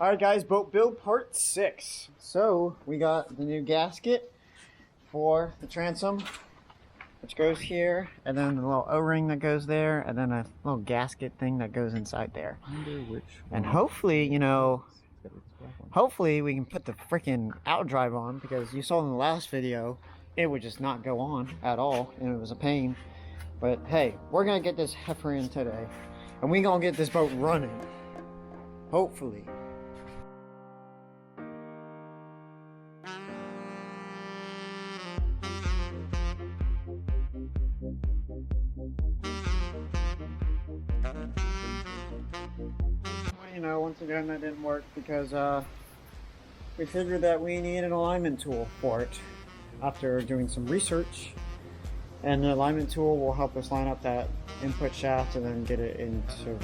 Alright guys, boat build part 6. So we got the new gasket for the transom, which goes here, and then the little O-ring that goes there, and then a little gasket thing that goes inside there. And hopefully, you know, hopefully we can put the freaking outdrive on, because you saw in the last video, it would just not go on at all, and it was a pain. But hey, we're gonna get this heifer in today, and we gonna get this boat running. Hopefully. You know, once again that didn't work because we figured that we need an alignment tool for it after doing some research, and the alignment tool will help us line up that input shaft and then get it into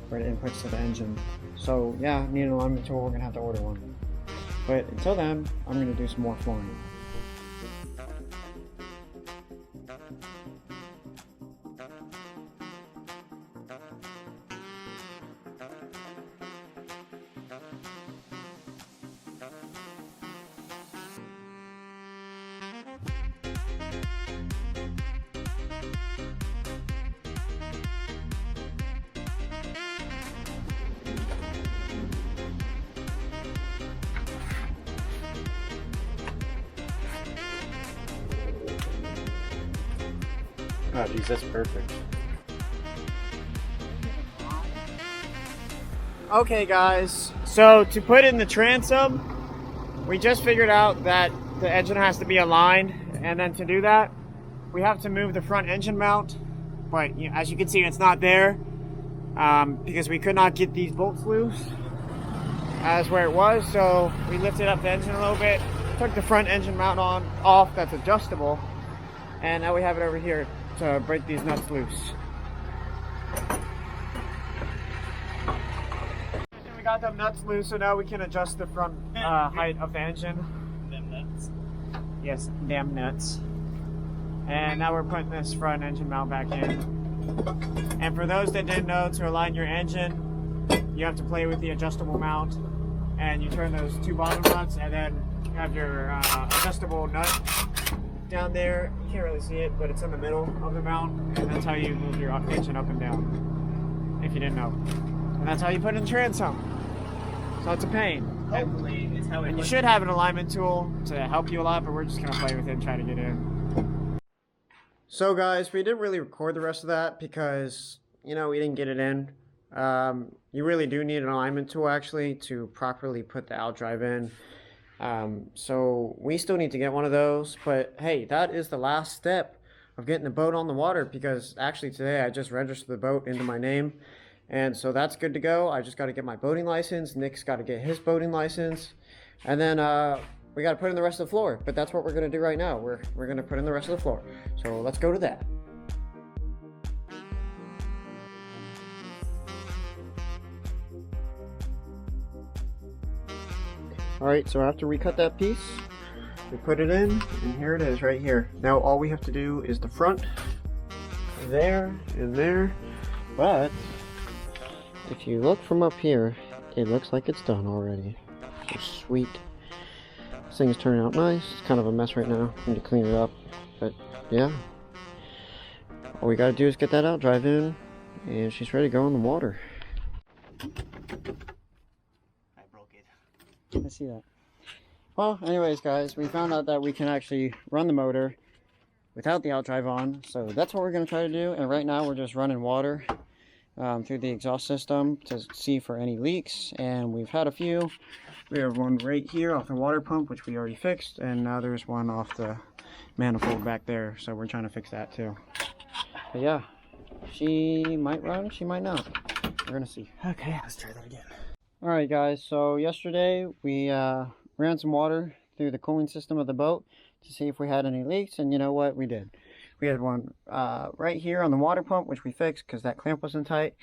where it inputs to the engine. So yeah, need an alignment tool. We're gonna have to order one, but until then I'm gonna do some more flying. Oh geez, that's perfect. Okay guys, so to put in the transom, we just figured out that the engine has to be aligned, and then to do that, we have to move the front engine mount, but you know, as you can see, it's not there because we could not get these bolts loose as where it was, so we lifted up the engine a little bit, took the front engine mount off that's adjustable, and now we have it over here to break these nuts loose. We got them nuts loose, so now we can adjust the front height of the engine. Them nuts. Yes, damn nuts. And now we're putting this front engine mount back in. And for those that didn't know, to align your engine, you have to play with the adjustable mount, and you turn those two bottom nuts, and then you have your adjustable nut down there. You can't really see it, but it's in the middle of the mount, and that's how you move your engine up and down, if you didn't know. And that's how you put in the transom. So it's a pain. Hopefully it's how it. And you should have an alignment tool to help you a lot, but we're just gonna play with it and try to get in. So guys, we didn't really record the rest of that because, you know, we didn't get it in. You really do need an alignment tool actually to properly put the outdrive in. So we still need to get one of those, but hey, that is the last step of getting the boat on the water, because actually today I just registered the boat into my name, and so that's good to go. I just got to get my boating license. Nick's got to get his boating license, and then we got to put in the rest of the floor. But that's what we're going to do right now. We're going to put in the rest of the floor, so let's go to that. Alright, so after we cut that piece, we put it in, and here it is right here. Now all we have to do is the front, there, and there, but if you look from up here, it looks like it's done already. So sweet. This thing is turning out nice. It's kind of a mess right now. I need to clean it up, but yeah. All we gotta do is get that out, drive in, and she's ready to go in the water. I see that. Well, anyways guys, we found out that we can actually run the motor without the outdrive on, so that's what we're going to try to do. And right now we're just running water through the exhaust system to see for any leaks, and we've had a few. We have one right here off the water pump, which we already fixed, and now there's one off the manifold back there, so we're trying to fix that too. But yeah, she might run, she might not. We're going to see. Okay, let's try that again. Alright guys, so yesterday we ran some water through the cooling system of the boat to see if we had any leaks, and you know what, we did. We had one right here on the water pump, which we fixed because that clamp wasn't tight,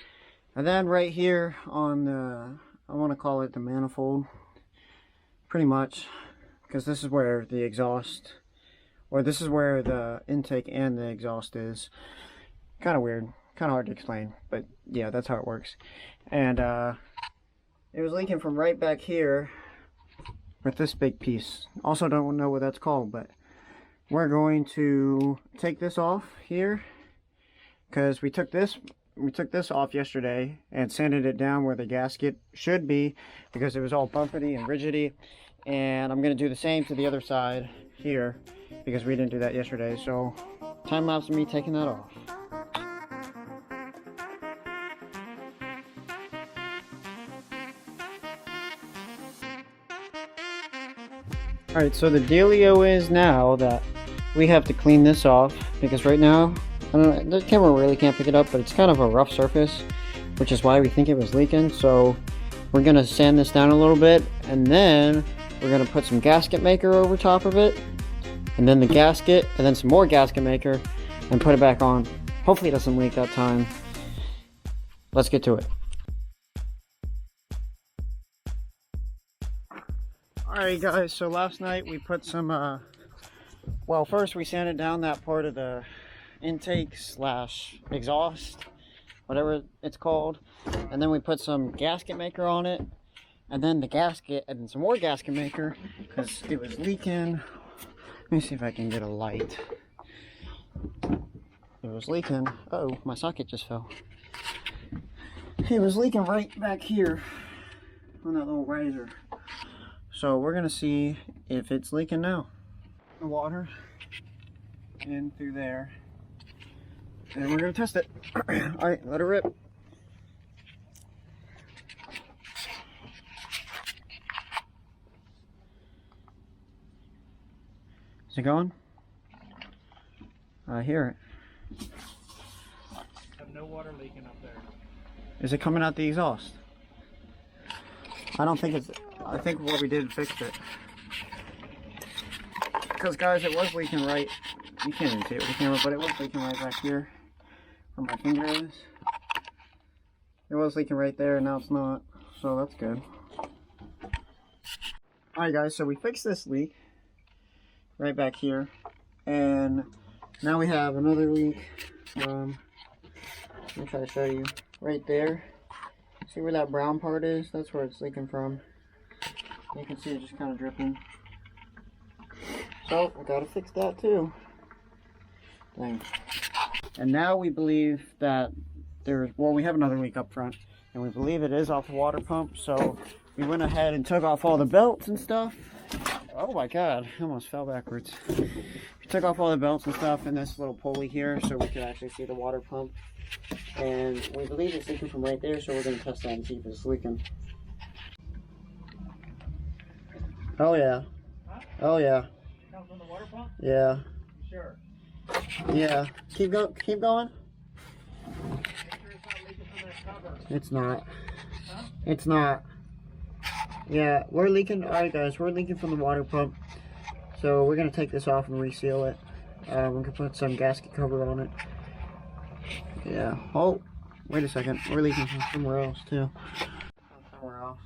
and then right here on the, I want to call it the manifold, pretty much, because this is where the exhaust, or this is where the intake and the exhaust is. Kind of weird, kind of hard to explain, but yeah, that's how it works. And It was leaking from right back here with this big piece. Also don't know what that's called, but we're going to take this off here because we took this off yesterday and sanded it down where the gasket should be because it was all bumpety and rigidy. And I'm going to do the same to the other side here because we didn't do that yesterday. So time lapse of me taking that off. Alright, so the dealio is now that we have to clean this off because right now, I don't know, the camera really can't pick it up, but it's kind of a rough surface, which is why we think it was leaking. So we're going to sand this down a little bit, and then we're going to put some gasket maker over top of it, and then the gasket, and then some more gasket maker, and put it back on. Hopefully it doesn't leak that time. Let's get to it. Alright guys, so last night we put some, well, first we sanded down that part of the intake slash exhaust, whatever it's called, and then we put some gasket maker on it, and then the gasket, and then some more gasket maker, because it was leaking. Let me see if I can get a light. It was leaking. Oh, my socket just fell. It was leaking right back here on that little riser. So we're gonna see if it's leaking now. The water in through there, and we're gonna test it. All right, let it rip. Is it going? I hear it. I have no water leaking up there. Is it coming out the exhaust? I don't think it's. I think what we did fixed it. Because guys, it was leaking right. You can't even see it with the camera, but it was leaking right back here where my finger is. It was leaking right there, and now it's not. So that's good. Alright guys, so we fixed this leak right back here, and now we have another leak. Let me try to show you. Right there. See where that brown part is? That's where it's leaking from. You can see it just kind of dripping. So, I gotta fix that too. Dang. And now we believe that there's, well, we have another leak up front, and we believe it is off the water pump, so we went ahead and took off all the belts and stuff. Oh my god, I almost fell backwards. We took off all the belts and stuff and this little pulley here so we could actually see the water pump. And we believe it's leaking from right there, so we're going to test that and see if it's leaking. Oh yeah. Huh? Oh yeah. It comes from the water pump? Yeah. You sure? Yeah. Keep going. Keep going. Make sure it's not leaking from that cover. It's not. Huh? It's not. Yeah, we're leaking. Alright guys, we're leaking from the water pump. So we're going to take this off and reseal it. We're going to put some gasket cover on it. Yeah. Oh, wait a second. We're leaking from somewhere else too. Somewhere else.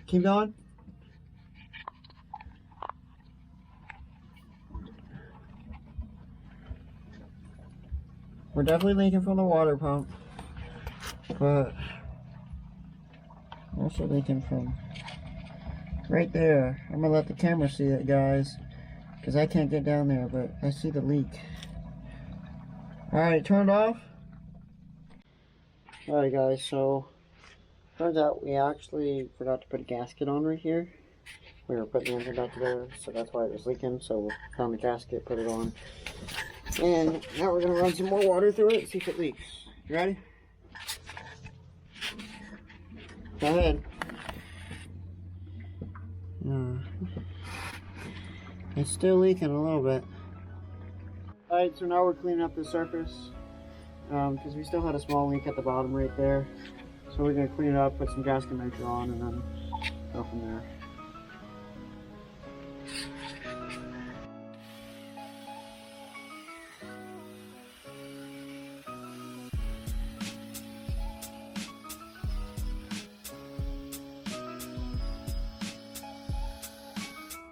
Keep going. We're definitely leaking from the water pump, but also leaking from right there. I'm gonna let the camera see it, guys, because I can't get down there, but I see the leak. Alright, turned off. Alright guys, so turns out we actually forgot to put a gasket on right here. We were putting the engine back together, so that's why it was leaking. So we found the gasket, put it on. And now we're going to run some more water through it and see if it leaks. You ready? Go ahead. It's still leaking a little bit. Alright, so now we're cleaning up the surface because we still had a small leak at the bottom right there. So we're going to clean it up, put some gasket maker on, and then go from there.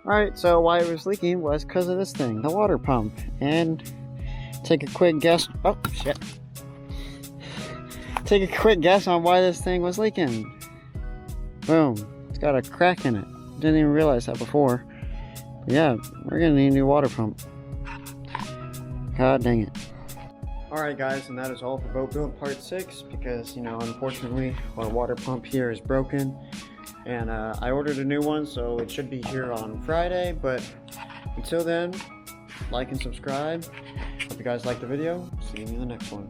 Alright, so why it was leaking was because of this thing, the water pump. And take a quick guess. Oh, shit. Take take a quick guess on why this thing was leaking. Boom. It's got a crack in it. Didn't even realize that before. Yeah, we're gonna need a new water pump. God dang it. Alright guys, and that is all for boat build part 6, because, you know, unfortunately our water pump here is broken. And I ordered a new one, so it should be here on Friday, but until then, like and subscribe. Hope you guys liked the video. See you in the next one.